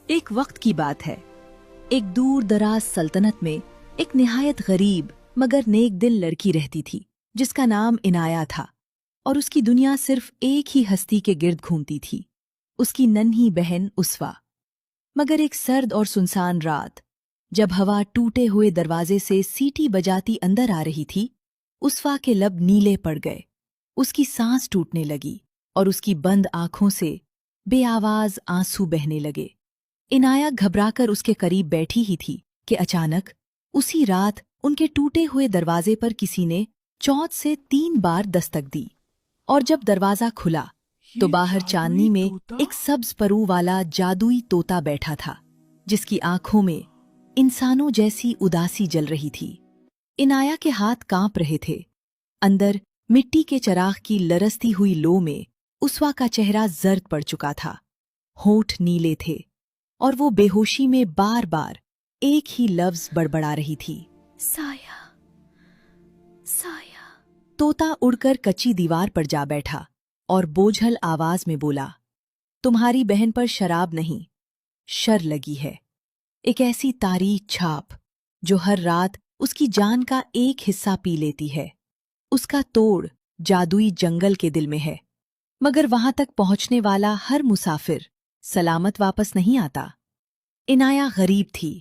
ایک وقت کی بات ہے، ایک دور دراز سلطنت میں ایک نہایت غریب مگر نیک دل لڑکی رہتی تھی جس کا نام عنایہ تھا، اور اس کی دنیا صرف ایک ہی ہستی کے گرد گھومتی تھی، اس کی ننھی بہن اسوا۔ مگر ایک سرد اور سنسان رات، جب ہوا ٹوٹے ہوئے دروازے سے سیٹی بجاتی اندر آ رہی تھی، اسوا کے لب نیلے پڑ گئے، اس کی سانس ٹوٹنے لگی اور اس کی بند آنکھوں سے بے آواز آنسو بہنے لگے۔ عنایہ گھبرا کر اس کے قریب بیٹھی ہی تھی کہ اچانک اسی رات ان کے ٹوٹے ہوئے دروازے پر کسی نے چونچ سے 3 بار دستک دی، اور جب دروازہ کھلا تو باہر چاندنی میں ایک سبز پرو والا جادوئی طوطا بیٹھا تھا جس کی آنکھوں میں انسانوں جیسی اداسی جل رہی تھی۔ عنایہ کے ہاتھ کانپ رہے تھے، اندر مٹی کے چراغ کی لرزتی ہوئی لو میں اسوا کا چہرہ زرد پڑ چکا تھا، ہونٹ نیلے تھے، اور وہ بے ہوشی میں بار بار ایک ہی لفظ بڑبڑا رہی تھی، سایہ، سایہ۔ طوطا اڑ کر کچی دیوار پر جا بیٹھا اور بوجھل آواز میں بولا، تمہاری بہن پر شراب نہیں، شر لگی ہے، ایک ایسی تاریک چھاپ جو ہر رات اس کی جان کا ایک حصہ پی لیتی ہے۔ اس کا توڑ جادوئی جنگل کے دل میں ہے، مگر وہاں تک پہنچنے والا ہر مسافر سلامت واپس نہیں آتا۔ عنایہ غریب تھی،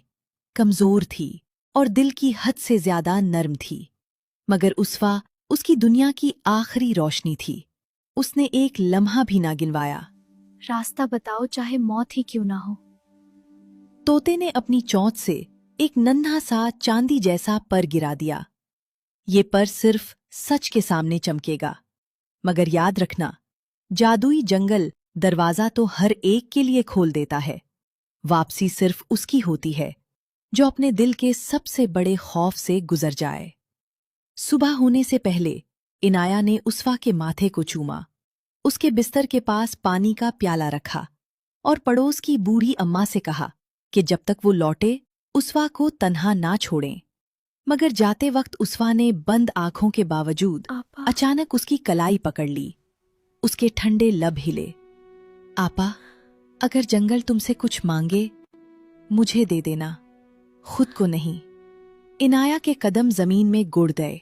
کمزور تھی اور دل کی حد سے زیادہ نرم تھی، مگر اسوا اس کی دنیا کی آخری روشنی تھی۔ اس نے ایک لمحہ بھی نہ گنوایا۔ راستہ بتاؤ، چاہے موت ہی کیوں نہ ہو۔ طوطے نے اپنی چونچ سے ایک ننھا سا چاندی جیسا پر گرا دیا۔ یہ پر صرف سچ کے سامنے چمکے گا، مگر یاد رکھنا، جادوئی جنگل دروازہ تو ہر ایک کے لیے کھول دیتا ہے، واپسی صرف اس کی ہوتی ہے جو اپنے دل کے سب سے بڑے خوف سے گزر جائے۔ صبح ہونے سے پہلے عنایہ نے اسوا کے ماتھے کو چوما، اس کے بستر کے پاس پانی کا پیالہ رکھا اور پڑوس کی بوڑھی اماں سے کہا کہ جب تک وہ لوٹے اسوا کو تنہا نہ چھوڑیں۔ مگر جاتے وقت اسوا نے بند آنکھوں کے باوجود اچانک اس کی کلائی پکڑ لی، اس کے ٹھنڈے لب ہلے۔ آپا، اگر جنگل تم سے کچھ مانگے مجھے دے دینا، خود کو نہیں۔ عنایہ کے قدم زمین میں گڑ گئے،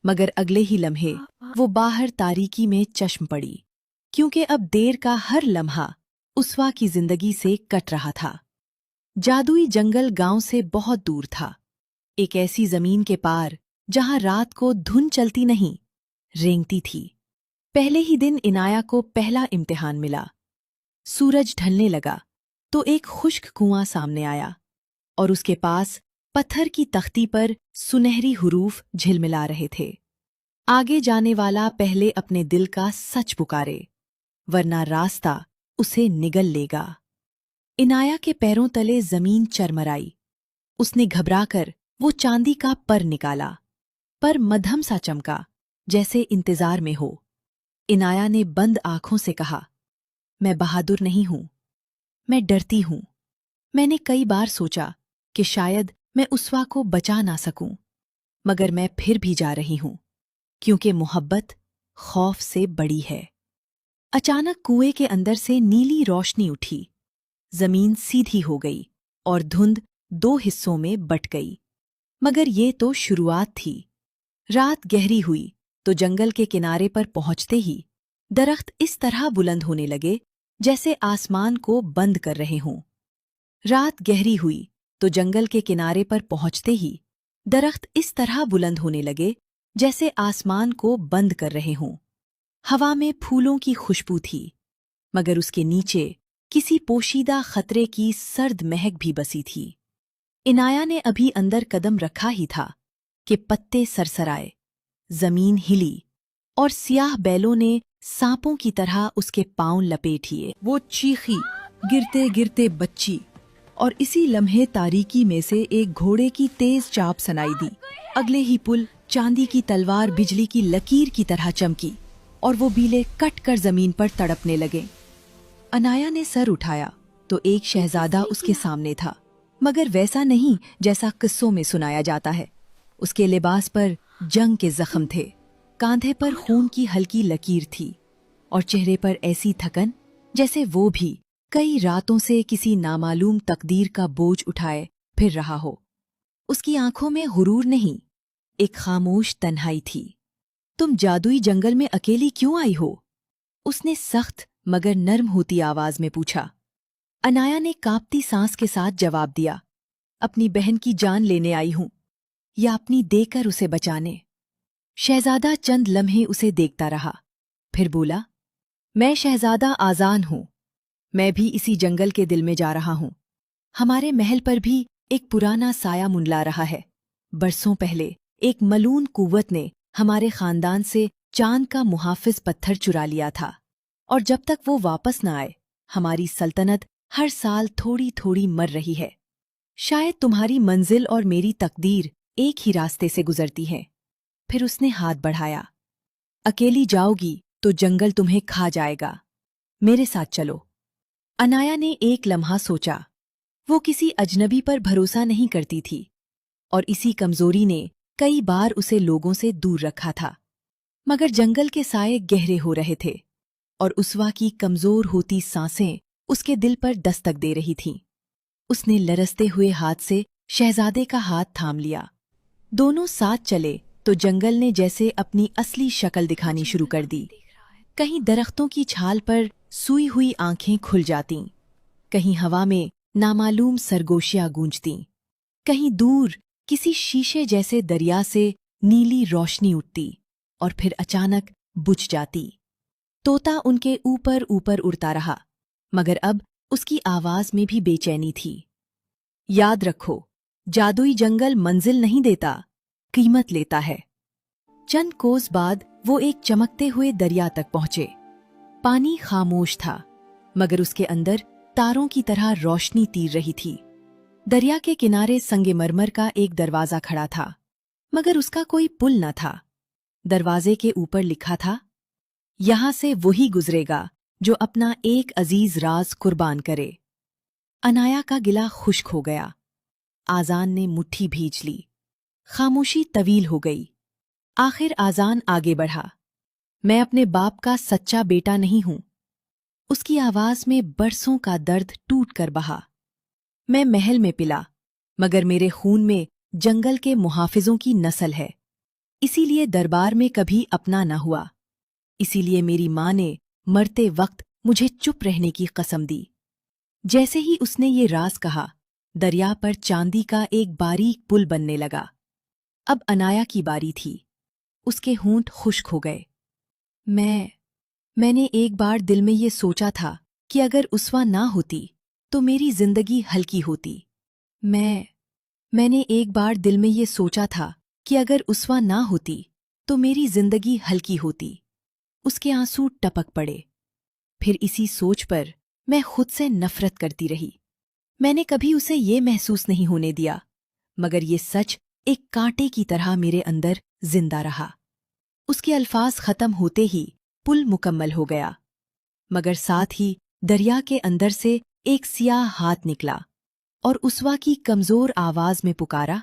مگر اگلے ہی لمحے وہ باہر تاریکی میں چشم پڑی، کیونکہ اب دیر کا ہر لمحہ اسوا کی زندگی سے کٹ رہا تھا۔ جادوئی جنگل گاؤں سے بہت دور تھا، ایک ایسی زمین کے پار جہاں رات کو دھن چلتی نہیں، رینگتی تھی۔ پہلے ہی دن عنایہ کو پہلا امتحان ملا۔ سورج ڈھلنے لگا تو ایک خشک کنواں سامنے آیا، اور اس کے پاس پتھر کی تختی پر سنہری حروف جھلملا رہے تھے، آگے جانے والا پہلے اپنے دل کا سچ پکارے، ورنہ راستہ اسے نگل لے گا۔ عنایہ کے پیروں تلے زمین چرمرائی، اس نے گھبرا کر وہ چاندی کا پر نکالا، پر مدھم سا چمکا جیسے انتظار میں ہو۔ عنایہ نے بند آنکھوں سے کہا، میں بہادر نہیں ہوں، میں ڈرتی ہوں۔ میں نے کئی بار سوچا کہ شاید میں اسوا کو بچا نہ سکوں، مگر میں پھر بھی جا رہی ہوں، کیونکہ محبت خوف سے بڑی ہے۔ اچانک کنویں کے اندر سے نیلی روشنی اٹھی، زمین سیدھی ہو گئی اور دھند 2 حصوں میں بٹ گئی، مگر یہ تو شروعات تھی۔ رات گہری ہوئی تو جنگل کے کنارے پر پہنچتے ہی درخت اس طرح بلند ہونے لگے جیسے آسمان کو بند کر رہے ہوں۔ رات گہری ہوئی تو جنگل کے کنارے پر پہنچتے ہی درخت اس طرح بلند ہونے لگے جیسے آسمان کو بند کر رہے ہوں۔ ہوا میں پھولوں کی خوشبو تھی، مگر اس کے نیچے کسی پوشیدہ خطرے کی سرد مہک بھی بسی تھی۔ عنایہ نے ابھی اندر قدم رکھا ہی تھا کہ پتے سرسرائے، زمین ہلی، اور سیاہ بیلوں نے سانپوں کی طرح اس کے پاؤں لپیٹ لیے۔ وہ چیخی، گرتے گرتے بچی، اور اسی لمحے تاریکی میں سے ایک گھوڑے کی تیز چاپ سنائی دی۔ اگلے ہی پل چاندی کی تلوار بجلی کی لکیر کی طرح چمکی، اور وہ بیلے کٹ کر زمین پر تڑپنے لگے۔ عنایہ نے سر اٹھایا تو ایک شہزادہ اس کے سامنے تھا، مگر ویسا نہیں جیسا قصوں میں سنایا جاتا ہے۔ اس کے لباس پر جنگ کے زخم تھے، کاندھے پر خون کی ہلکی لکیر تھی، اور چہرے پر ایسی تھکن جیسے وہ بھی कई रातों से किसी नामालूम तकदीर का बोझ उठाए फिर रहा हो। उसकी आंखों में गुरूर नहीं, एक खामोश तन्हाई थी। तुम जादुई जंगल में अकेली क्यों आई हो? उसने सख्त मगर नर्म होती आवाज में पूछा। अनाया ने कांपती सांस के साथ जवाब दिया, अपनी बहन की जान लेने आई हूं, या अपनी देकर उसे बचाने। शहजादा चंद लम्हे उसे देखता रहा, फिर बोला, मैं शहजादा आजान हूं। मैं भी इसी जंगल के दिल में जा रहा हूं। हमारे महल पर भी एक पुराना साया मुंडला रहा है। बरसों पहले एक मलून कुव्वत ने हमारे खानदान से चांद का मुहाफिज पत्थर चुरा लिया था, और जब तक वो वापस न आए हमारी सल्तनत हर साल थोड़ी थोड़ी मर रही है। शायद तुम्हारी मंजिल और मेरी तकदीर एक ही रास्ते से गुजरती है। फिर उसने हाथ बढ़ाया। अकेली जाओगी तो जंगल तुम्हें खा जाएगा, मेरे साथ चलो। अनाया ने एक लम्हा सोचा। वो किसी अजनबी पर भरोसा नहीं करती थी, और इसी कमजोरी ने कई बार उसे लोगों से दूर रखा था। मगर जंगल के साए गहरे हो रहे थे, और उसवा की कमजोर होती सांसें उसके दिल पर दस्तक दे रही थीं। उसने लरसते हुए हाथ से शहजादे का हाथ थाम लिया। दोनों साथ चले तो जंगल ने जैसे अपनी असली शक्ल दिखानी शुरू कर दी। कहीं दरख्तों की छाल पर सूई हुई आंखें खुल जातीं, कहीं हवा में नामालूम सरगोशियां गूंजतीं, कहीं दूर किसी शीशे जैसे दरिया से नीली रोशनी उठती और फिर अचानक बुझ जाती। तोता उनके ऊपर ऊपर उड़ता रहा, मगर अब उसकी आवाज में भी बेचैनी थी। याद रखो, जादुई जंगल मंजिल नहीं देता, कीमत लेता है। चंद कोस बाद वो एक चमकते हुए दरिया तक पहुंचे। पानी खामोश था, मगर उसके अंदर तारों की तरह रोशनी तीर रही थी। दरिया के किनारे संगमरमर का एक दरवाजा खड़ा था, मगर उसका कोई पुल न था। दरवाजे के ऊपर लिखा था, यहां से वही गुजरेगा जो अपना एक अजीज राज कुर्बान करे। अनाया का गिला खुश्क हो गया। आजान ने मुट्ठी भींच ली। खामोशी तवील हो गई। आखिर आजान आगे बढ़ा। मैं अपने बाप का सच्चा बेटा नहीं हूं। उसकी आवाज में बरसों का दर्द टूट कर बहा। मैं महल में पिला, मगर मेरे खून में जंगल के मुहाफिजों की नस्ल है। इसीलिए दरबार में कभी अपना न हुआ। इसीलिए मेरी माँ ने मरते वक्त मुझे चुप रहने की कसम दी। जैसे ही उसने ये राज कहा, दरिया पर चांदी का एक बारीक पुल बनने लगा। अब अनाया की बारी थी। उसके होंठ खुश्क हो गए। मैंने एक बार दिल में ये सोचा था कि अगर उसवा ना होती तो मेरी जिंदगी हल्की होती। मैंने एक बार दिल में ये सोचा था कि अगर उसवा ना होती तो मेरी जिंदगी हल्की होती। उसके आंसू टपक पड़े। फिर इसी सोच पर मैं खुद से नफरत करती रही। मैंने कभी उसे ये महसूस नहीं होने दिया, मगर ये सच एक कांटे की तरह मेरे अंदर जिंदा रहा। उसके अल्फाज खत्म होते ही पुल मुकम्मल हो गया, मगर साथ ही दरिया के अंदर से एक सियाह हाथ निकला और उसवा की कमजोर आवाज में पुकारा,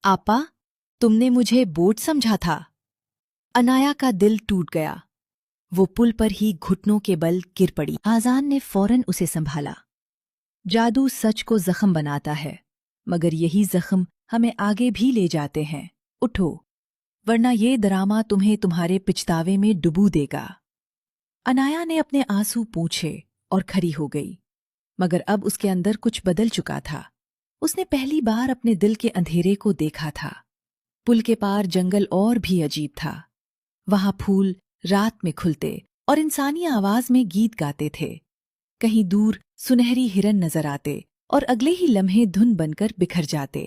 आपा, तुमने मुझे बोझ समझा था। अनाया का दिल टूट गया। वो पुल पर ही घुटनों के बल गिर पड़ी। आजान ने फौरन उसे संभाला। जादू सच को जख्म बनाता है, मगर यही जख्म हमें आगे भी ले जाते हैं। उठो, वरना ये ड्रामा तुम्हें तुम्हारे पिछतावे में डुबो देगा। अनाया ने अपने आंसू पोंछे और खड़ी हो गई, मगर अब उसके अंदर कुछ बदल चुका था। उसने पहली बार अपने दिल के अंधेरे को देखा था। पुल के पार जंगल और भी अजीब था। वहां फूल रात में खुलते और इंसानी आवाज में गीत गाते थे। कहीं दूर सुनहरी हिरन नजर आते और अगले ही लम्हे धुन बनकर बिखर जाते।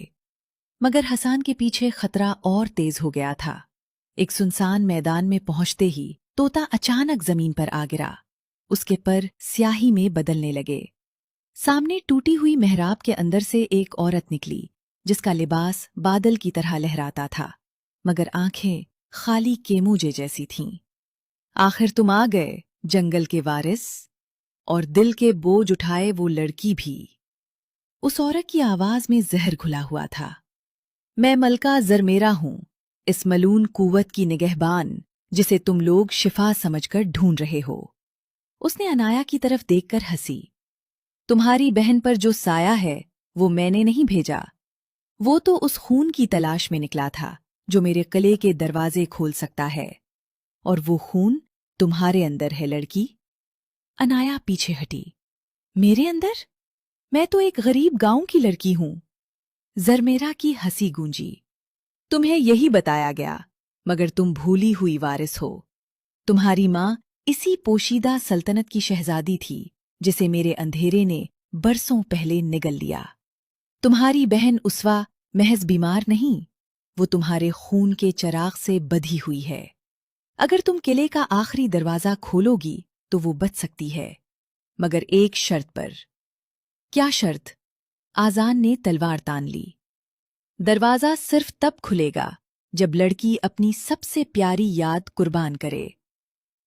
मगर हसान के पीछे खतरा और तेज हो गया था। एक सुनसान मैदान में पहुंचते ही तोता अचानक जमीन पर आ गिरा। उसके पर स्याही में बदलने लगे। सामने टूटी हुई मेहराब के अंदर से एक औरत निकली, जिसका लिबास बादल की तरह लहराता था, मगर आंखें खाली केमूजे जैसी थीं। आखिर तुम आ गए, जंगल के वारिस। और दिल के बोझ उठाए वो लड़की भी। उस औरत की आवाज में जहर घुला हुआ था। मैं मलका जरमेरा हूं, इस मलून कुव्वत की निगहबान, जिसे तुम लोग शिफा समझकर ढूंढ रहे हो। उसने अनाया की तरफ देखकर हंसी, तुम्हारी बहन पर जो साया है वो मैंने नहीं भेजा, वो तो उस खून की तलाश में निकला था जो मेरे किले के दरवाजे खोल सकता है, और वो खून तुम्हारे अंदर है लड़की। अनाया पीछे हटी। मेरे अंदर? मैं तो एक गरीब गांव की लड़की हूं। जरमेरा की हंसी गूंजी। तुम्हें यही बताया गया, मगर तुम भूली हुई वारिस हो। तुम्हारी माँ इसी पोशीदा सल्तनत की शहजादी थी जिसे मेरे अंधेरे ने बरसों पहले निगल लिया। तुम्हारी बहन उसवा महज बीमार नहीं, वो तुम्हारे खून के चिराग से बधी हुई है। अगर तुम किले का आखिरी दरवाजा खोलोगी तो वो बच सकती है, मगर एक शर्त पर। क्या शर्त? आजान ने तलवार तान ली। दरवाजा सिर्फ तब खुलेगा जब लड़की अपनी सबसे प्यारी याद कुर्बान करे।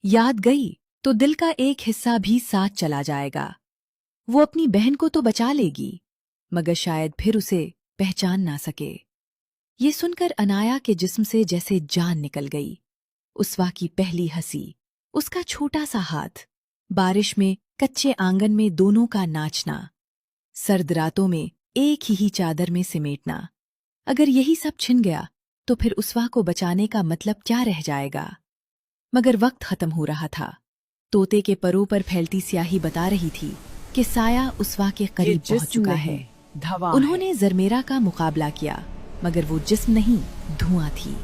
याद गई तो दिल का एक हिस्सा भी साथ चला जाएगा। वो अपनी बहन को तो बचा लेगी, मगर शायद फिर उसे पहचान ना सके। ये सुनकर अनाया के जिस्म से जैसे जान निकल गई। उसवा की पहली हंसी, उसका छोटा सा हाथ, बारिश में कच्चे आंगन में दोनों का नाचना, सर्द रातों में एक ही चादर में सिमेटना। अगर यही सब छिन गया तो फिर उसवा को बचाने का मतलब क्या रह जाएगा? मगर वक्त खत्म हो रहा था। तोते के परों पर फैलती स्याही बता रही थी कि साया उसवा के करीब पहुंच चुका है। उन्होंने जरमेरा का मुकाबला किया, मगर वो जिस्म नहीं, धुआं थी।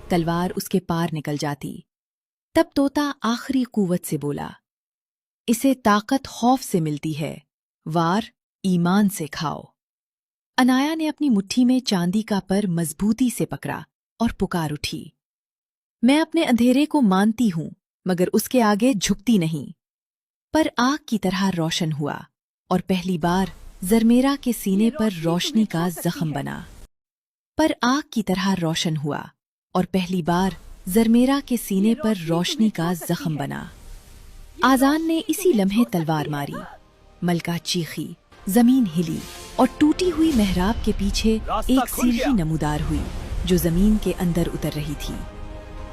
तलवार उसके पार निकल जाती। तब तोता आखिरी कुव्वत से बोला, इसे ताकत खौफ से मिलती है, वार ईमान से खाओ। अनाया ने अपनी मुट्ठी में चांदी का पर मजबूती से पकड़ा और पुकार उठी, मैं अपने अंधेरे को मानती हूं, मगर उसके आगे झुकती नहीं। पर आग की तरह रोशन हुआ और पहली बार जरमेरा के सीने पर रोशनी का जख्म बना। पर आग की तरह रोशन हुआ और पहली बार जरमेरा के सीने पर रोशनी का जख्म बना। आजान ने इसी लम्हे तलवार मारी। मलका चीखी, जमीन हिली और टूटी हुई मेहराब के पीछे एक सीढ़ी नमूदार हुई जो जमीन के अंदर उतर रही थी।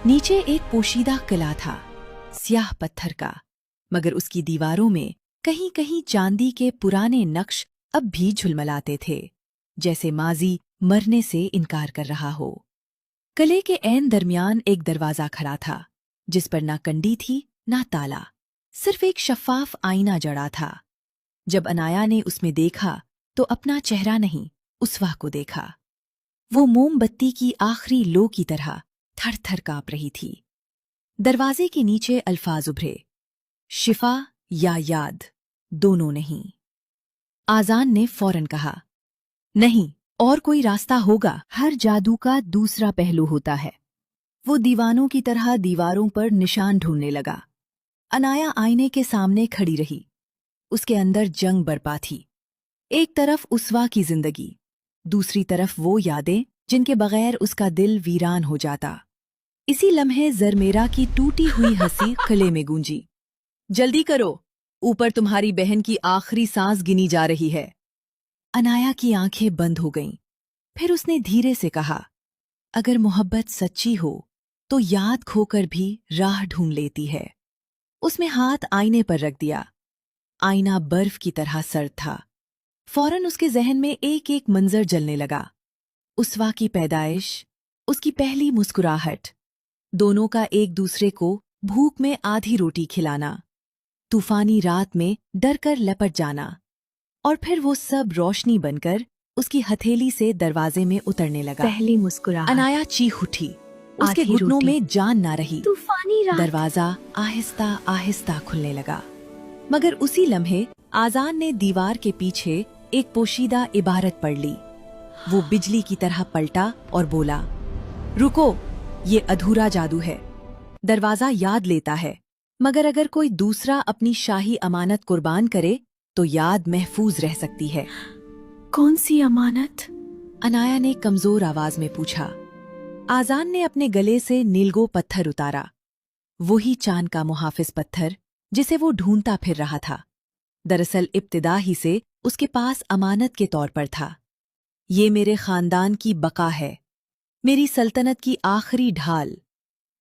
नीचे एक पोशीदा किला था, स्याह पत्थर का, मगर उसकी दीवारों में कहीं कहीं चांदी के पुराने नक्श अब भी झुलमलाते थे, जैसे माजी मरने से इनकार कर रहा हो। किले के ऐन दरमियान एक दरवाजा खड़ा था, जिस पर ना कंडी थी ना ताला, सिर्फ एक शफाफ आईना जड़ा था। जब अनाया ने उसमें देखा तो अपना चेहरा नहीं, उसवा को देखा। वो मोमबत्ती की आखिरी लो की तरह थर थर कांप रही थी। दरवाजे के नीचे अल्फाज उभरे, शिफा या याद, दोनों नहीं। आजान ने फौरन कहा, नहीं, और कोई रास्ता होगा। हर जादू का दूसरा पहलू होता है। वो दीवानों की तरह दीवारों पर निशान ढूंढने लगा। अनाया आईने के सामने खड़ी रही। उसके अंदर जंग बरपा थी। एक तरफ उसवा की जिंदगी, दूसरी तरफ वो यादें जिनके बगैर उसका दिल वीरान हो जाता। इसी लम्हे जरमेरा की टूटी हुई हंसी किले में गूंजी। जल्दी करो, ऊपर तुम्हारी बहन की आखिरी सांस गिनी जा रही है। अनाया की आंखें बंद हो गईं। फिर उसने धीरे से कहा, अगर मोहब्बत सच्ची हो तो याद खोकर भी राह ढूंढ लेती है। उसने हाथ आईने पर रख दिया। आईना बर्फ की तरह सर्द था। फौरन उसके जहन में एक एक मंजर जलने लगा। उसवा की पैदाइश, उसकी पहली मुस्कुराहट, दोनों का एक दूसरे को भूख में आधी रोटी खिलाना, तूफानी रात में डर कर लपट जाना, और फिर वो सब रोशनी बनकर उसकी हथेली से दरवाजे में उतरने लगा। पहली मुस्कुराहट, अनाया चीख उठी। उसके आधी घुटनों रोटी, में जान ना रही। तूफानी रात। दरवाजा आहिस्ता आहिस्ता खुलने लगा, मगर उसी लम्हे आजान ने दीवार के पीछे एक पोशीदा इबारत पढ़ ली। वो बिजली की तरह पलटा और बोला, रुको, ये अधूरा जादू है। दरवाजा याद लेता है, मगर अगर कोई दूसरा अपनी शाही अमानत कुर्बान करे तो याद महफूज रह सकती है। कौन सी अमानत? अनाया ने कमजोर आवाज में पूछा। आजान ने अपने गले से नीलगो पत्थर उतारा, वही चांद का मुहाफिज पत्थर जिसे वो ढूंढता फिर रहा था। दरअसल इब्तिदा ही से उसके पास अमानत के तौर पर था। ये मेरे खानदान की बका है, मेरी सल्तनत की आखिरी ढाल।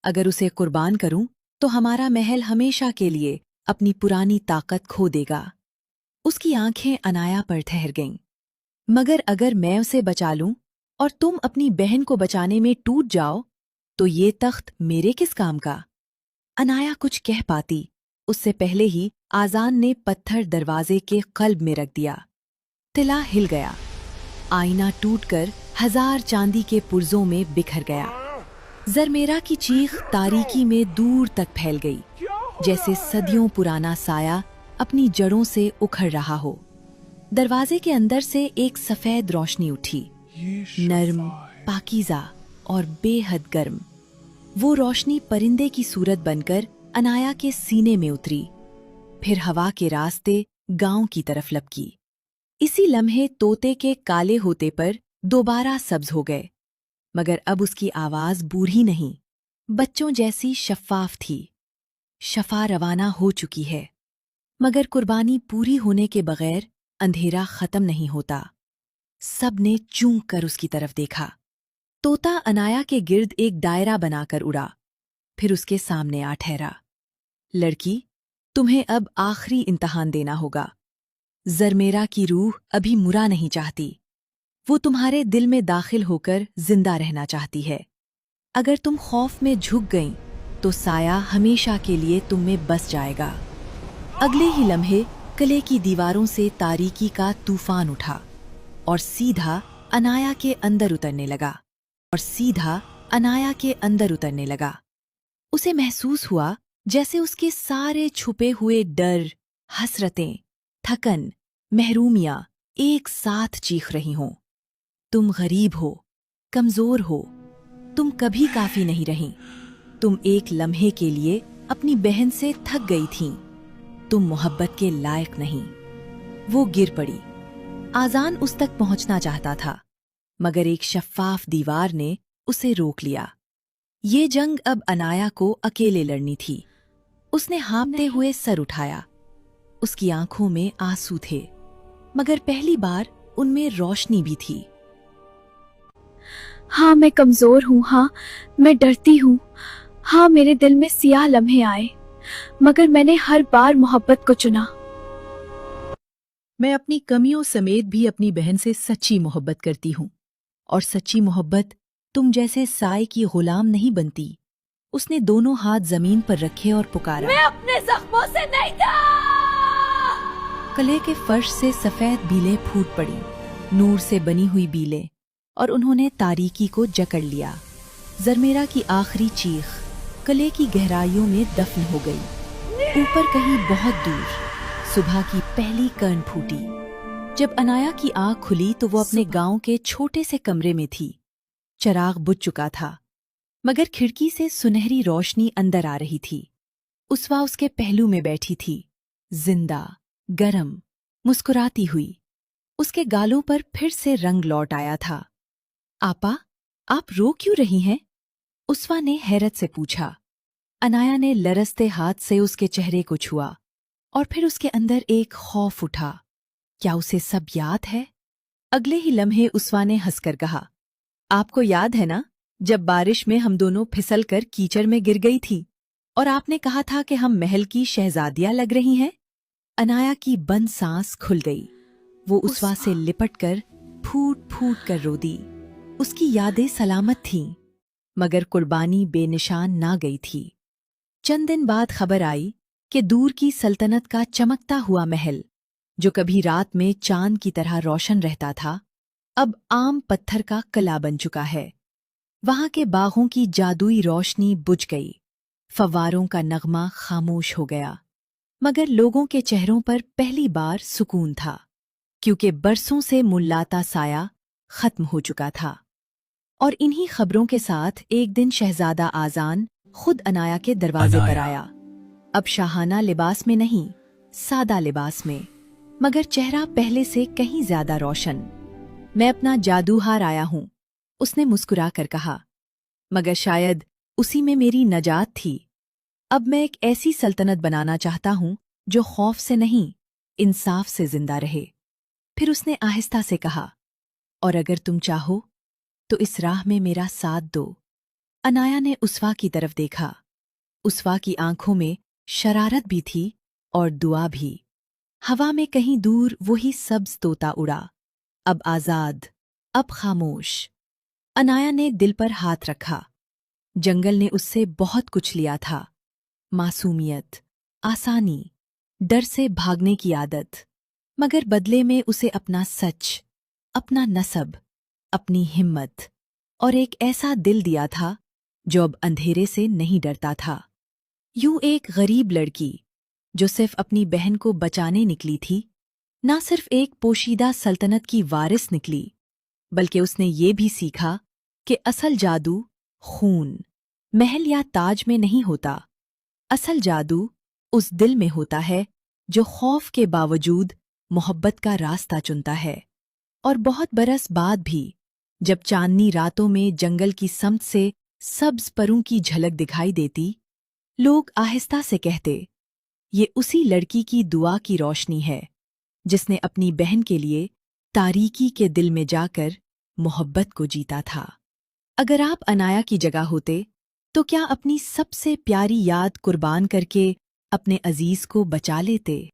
अगर उसे कुर्बान करूं तो हमारा महल हमेशा के लिए अपनी पुरानी ताकत खो देगा। اس کی آنکھیں انایا پر ٹھہر گئیں۔ مگر اگر میں اسے بچا لوں اور تم اپنی بہن کو بچانے میں ٹوٹ جاؤ تو یہ تخت میرے کس کام کا؟ انایا کچھ کہہ پاتی اس سے پہلے ہی آذان نے پتھر دروازے کے قلب میں رکھ دیا۔ تلا ہل گیا، آئینہ ٹوٹ کر ہزار چاندی کے پرزوں میں بکھر گیا۔ زرمیرا کی چیخ تاریکی میں دور تک پھیل گئی، جیسے صدیوں پرانا سایہ اپنی جڑوں سے اکھڑ رہا ہو۔ دروازے کے اندر سے ایک سفید روشنی اٹھی، نرم، پاکیزہ اور بے حد گرم۔ وہ روشنی پرندے کی صورت بن کر انایا کے سینے میں اتری، پھر ہوا کے راستے گاؤں کی طرف لپکی۔ اسی لمحے طوطے کے کالے ہوتے پر دوبارہ سبز ہو گئے، مگر اب اس کی آواز بوڑھی نہیں، بچوں جیسی شفاف تھی۔ شفا روانہ ہو چکی ہے، مگر قربانی پوری ہونے کے بغیر اندھیرا ختم نہیں ہوتا۔ سب نے چونک کر اس کی طرف دیکھا۔ طوطا انایا کے گرد ایک دائرہ بنا کر اڑا، پھر اس کے سامنے آ ٹھہرا۔ لڑکی، تمہیں اب آخری امتحان دینا ہوگا۔ زرمیرا کی روح ابھی مرا نہیں چاہتی، وہ تمہارے دل میں داخل ہو کر زندہ رہنا چاہتی ہے۔ اگر تم خوف میں جھک گئیں تو سایہ ہمیشہ کے لیے تم میں بس جائے گا۔ اگلے ہی لمحے قلعے کی دیواروں سے تاریکی کا طوفان اٹھا اور سیدھا انایا کے اندر اترنے لگا۔ اسے محسوس ہوا جیسے اس کے سارے چھپے ہوئے ڈر، حسرتیں، تھکن، محرومیاں ایک ساتھ چیخ رہی ہوں۔ تم غریب ہو، کمزور ہو، تم کبھی کافی نہیں رہیں، تم ایک لمحے کے لیے اپنی بہن سے تھک گئی تھیں، تم محبت کے لائق نہیں۔ وہ گر پڑی۔ آذان اس تک پہنچنا چاہتا تھا، مگر ایک شفاف دیوار نے اسے روک لیا۔ یہ جنگ اب انایا کو اکیلے لڑنی تھی۔ اس نے ہانپتے ہوئے سر اٹھایا۔ اس کی آنکھوں میں آنسو تھے، مگر پہلی بار ان میں روشنی بھی تھی۔ ہاں میں کمزور ہوں، ہاں میں ڈرتی ہوں، ہاں میرے دل میں سیاہ لمحے آئے، مگر میں نے ہر بار محبت کو چنا۔ میں اپنی کمیوں سمیت بھی اپنی بہن سے سچی محبت کرتی ہوں، اور سچی محبت تم جیسے سائے کی غلام نہیں بنتی۔ اس نے دونوں ہاتھ زمین پر رکھے اور پکارا، میں اپنے زخموں سے نہیں تھا۔ قلعے کے فرش سے سفید بیلیں پھوٹ پڑی، نور سے بنی ہوئی بیلیں، اور انہوں نے تاریکی کو جکڑ لیا۔ زرمیرا کی آخری چیخ قلعے کی گہرائیوں میں دفن ہو گئی۔ اوپر کہیں بہت دور صبح کی پہلی کرن پھوٹی۔ جب انایا کی آنکھ کھلی تو وہ اپنے گاؤں کے چھوٹے سے کمرے میں تھی۔ چراغ بجھ چکا تھا، مگر کھڑکی سے سنہری روشنی اندر آ رہی تھی۔ اسوا اس کے پہلو میں بیٹھی تھی، زندہ، گرم، مسکراتی ہوئی۔ اس کے گالوں پر پھر سے رنگ لوٹ آیا تھا۔ آپا، آپ رو کیوں رہی ہیں؟ اسوا نے حیرت سے پوچھا۔ انایا نے لرزتے ہاتھ سے اس کے چہرے کو چھوا، اور پھر اس کے اندر ایک خوف اٹھا۔ کیا اسے سب یاد ہے؟ اگلے ہی لمحے اسوا نے ہنس کر کہا، آپ کو یاد ہے نا جب بارش میں ہم دونوں پھسل کر کیچڑ میں گر گئی تھی اور آپ نے کہا تھا کہ ہم محل کی شہزادیاں لگ رہی ہیں؟ انایا کی بند سانس کھل گئی۔ وہ اسوا سے لپٹ کر پھوٹ پھوٹ کر رو دی۔ اس کی یادیں سلامت تھیں، مگر قربانی بے نشان نہ گئی تھی۔ چند دن بعد خبر آئی کہ دور کی سلطنت کا چمکتا ہوا محل، جو کبھی رات میں چاند کی طرح روشن رہتا تھا، اب عام پتھر کا قلعہ بن چکا ہے۔ وہاں کے باغوں کی جادوئی روشنی بجھ گئی، فواروں کا نغمہ خاموش ہو گیا، مگر لوگوں کے چہروں پر پہلی بار سکون تھا، کیونکہ برسوں سے ملاتا سایہ ختم ہو چکا تھا۔ اور انہی خبروں کے ساتھ ایک دن شہزادہ آذان خود انایا کے دروازے پر آیا، اب شاہانہ لباس میں نہیں، سادہ لباس میں، مگر چہرہ پہلے سے کہیں زیادہ روشن۔ میں اپنا جادو ہار آیا ہوں، اس نے مسکرا کر کہا، مگر شاید اسی میں میری نجات تھی۔ اب میں ایک ایسی سلطنت بنانا چاہتا ہوں جو خوف سے نہیں، انصاف سے زندہ رہے۔ پھر اس نے آہستہ سے کہا، اور اگر تم چاہو تو اس راہ میں میرا ساتھ دو۔ انایا نے اسوا کی طرف دیکھا۔ اسوا کی آنکھوں میں شرارت بھی تھی اور دعا بھی۔ हवा में कहीं दूर वही सब्ज तोता उड़ा, अब आजाद, अब खामोश। अनाया ने दिल पर हाथ रखा। जंगल ने उससे बहुत कुछ लिया था, मासूमियत, आसानी, डर से भागने की आदत, मगर बदले में उसे अपना सच, अपना नसब, अपनी हिम्मत और एक ऐसा दिल दिया था जो अब अंधेरे से नहीं डरता था। यूं एक गरीब लड़की जो सिर्फ अपनी बहन को बचाने निकली थी, ना सिर्फ एक पोशीदा सल्तनत की वारिस निकली, बल्कि उसने ये भी सीखा कि असल जादू खून, महल या ताज में नहीं होता। असल जादू उस दिल में होता है जो खौफ के बावजूद मोहब्बत का रास्ता चुनता है। और बहुत बरस बाद भी जब चांदनी रातों में जंगल की समत से सब्ज परों की झलक दिखाई देती, लोग आहिस्ता से कहते, ये उसी लड़की की दुआ की रोशनी है जिसने अपनी बहन के लिए तारीकी के दिल में जाकर मोहब्बत को जीता था। अगर आप अनाया की जगह होते तो क्या अपनी सबसे प्यारी याद कुर्बान करके अपने अजीज को बचा लेते?